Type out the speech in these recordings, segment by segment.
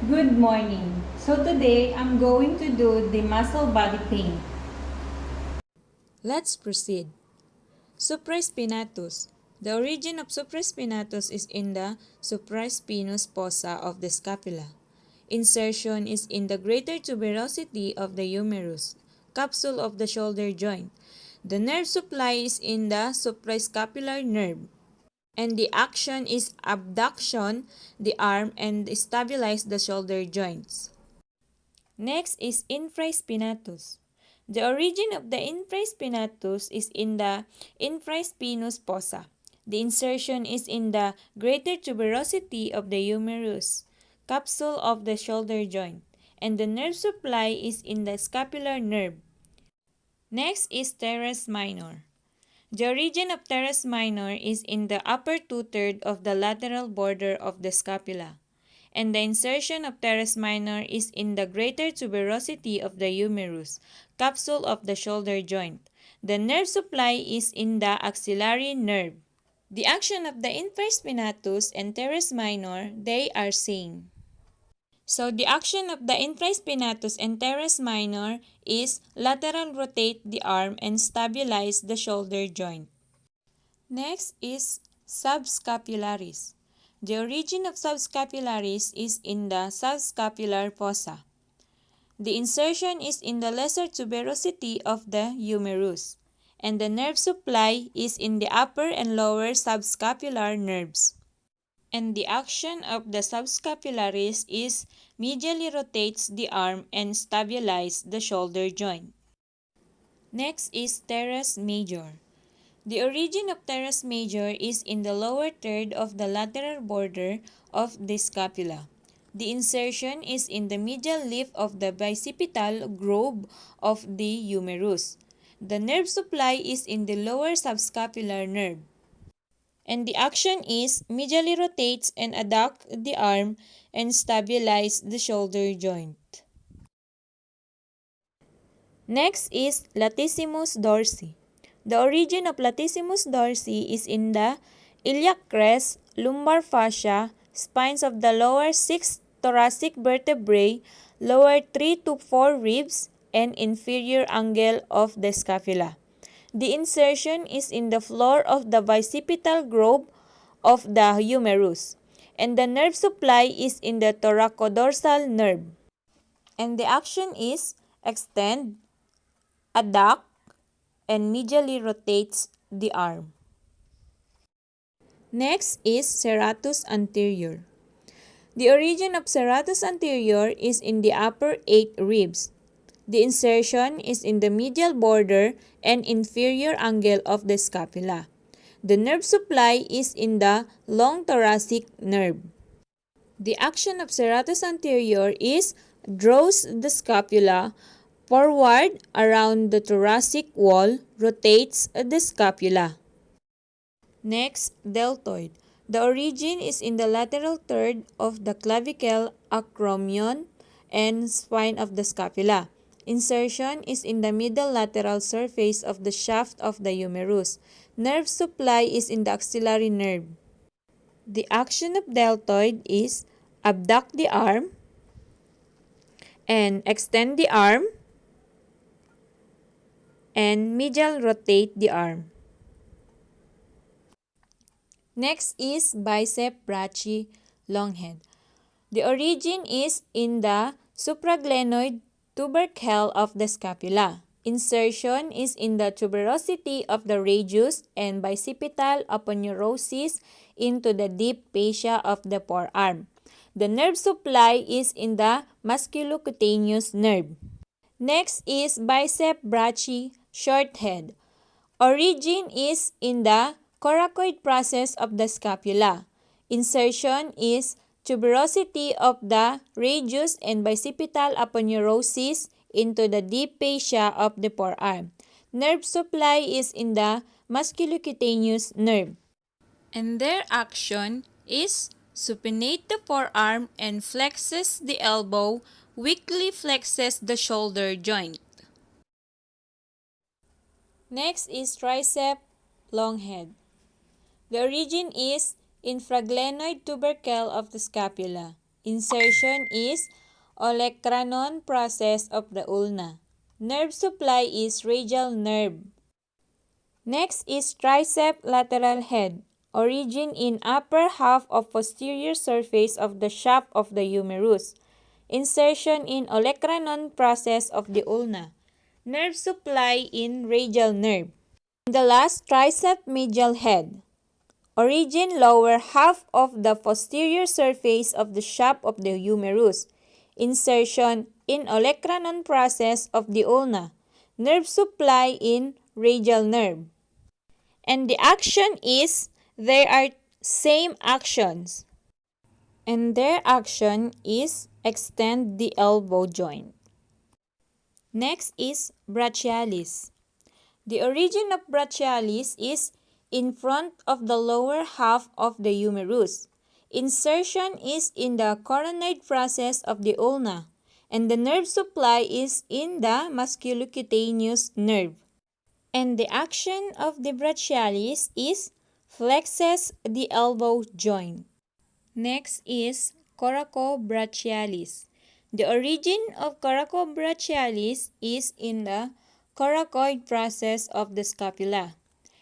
Good morning. So today I'm going to do the muscle body pain. Let's proceed. Supraspinatus. The origin of supraspinatus is in the supraspinous fossa of the scapula. Insertion is in the greater tuberosity of the humerus, capsule of the shoulder joint. The nerve supply is in the suprascapular nerve, and the action is abduction the arm and stabilize the shoulder joints. Next is infraspinatus. The origin of the infraspinatus is in the infraspinous fossa. The insertion is in the greater tuberosity of the humerus, capsule of the shoulder joint, and the nerve supply is in the scapular nerve. Next is teres minor. The origin of teres minor is in the upper two-thirds of the lateral border of the scapula, and the insertion of teres minor is in the greater tuberosity of the humerus, capsule of the shoulder joint. The nerve supply is in the axillary nerve. The action of the infraspinatus and teres minor, they are same. So the action of the infraspinatus and teres minor is lateral rotate the arm and stabilize the shoulder joint. Next is subscapularis. The origin of subscapularis is in the subscapular fossa. The insertion is in the lesser tuberosity of the humerus, and the nerve supply is in the upper and lower subscapular nerves. And the action of the subscapularis is medially rotates the arm and stabilize the shoulder joint. Next is teres major. The origin of teres major is in the lower third of the lateral border of the scapula. The insertion is in the medial leaf of the bicipital groove of the humerus. The nerve supply is in the lower subscapular nerve. And the action is medially rotates and adduct the arm and stabilize the shoulder joint. Next is latissimus dorsi. The origin of latissimus dorsi is in the iliac crest, lumbar fascia, spines of the lower 6 thoracic vertebrae, lower 3 to 4 ribs, and inferior angle of the scapula. The insertion is in the floor of the bicipital groove of the humerus, and the nerve supply is in the thoracodorsal nerve. And the action is extend, adduct, and medially rotates the arm. Next is serratus anterior. The origin of serratus anterior is in the upper 8 ribs. The insertion is in the medial border and inferior angle of the scapula. The nerve supply is in the long thoracic nerve. The action of serratus anterior is draws the scapula forward around the thoracic wall, rotates the scapula. Next, deltoid. The origin is in the lateral third of the clavicle, acromion, and spine of the scapula. Insertion is in the middle lateral surface of the shaft of the humerus. Nerve supply is in the axillary nerve. The action of deltoid is abduct the arm and extend the arm and medial rotate the arm. Next is bicep brachii longhead. The origin is in the supraglenoid tubercle of the scapula. Insertion is in the tuberosity of the radius and bicipital aponeurosis into the deep fascia of the forearm. The nerve supply is in the musculocutaneous nerve. Next is bicep brachii short head. Origin is in the coracoid process of the scapula. Insertion is tuberosity of the radius and bicipital aponeurosis into the deep fascia of the forearm. Nerve supply is in the musculocutaneous nerve. And their action is supinate the forearm and flexes the elbow, weakly flexes the shoulder joint. Next is tricep longhead. The origin is infraglenoid tubercle of the scapula. Insertion is olecranon process of the ulna. Nerve supply is radial nerve. Next is tricep lateral head. Origin in upper half of posterior surface of the shaft of the humerus. Insertion in olecranon process of the ulna. Nerve supply in radial nerve. The last, tricep medial head. Origin lower half of the posterior surface of the shaft of the humerus. Insertion in olecranon process of the ulna. Nerve supply in radial nerve. And the action is, there are same actions. And their action is extend the elbow joint. Next is brachialis. The origin of brachialis is in front of the lower half of the humerus. Insertion is in the coronoid process of the ulna, and the nerve supply is in the musculocutaneous nerve. And the action of the brachialis is flexes the elbow joint. Next is coracobrachialis. The origin of coracobrachialis is in the coracoid process of the scapula,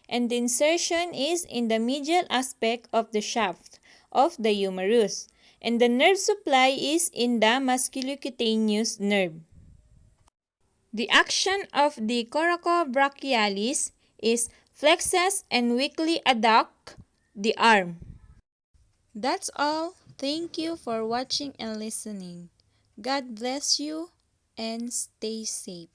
and the insertion is in the medial aspect of the shaft of the humerus, and the nerve supply is in the musculocutaneous nerve. The action of the coracobrachialis is flexes and weakly adduct the arm. That's all. Thank you for watching and listening. God bless you and stay safe.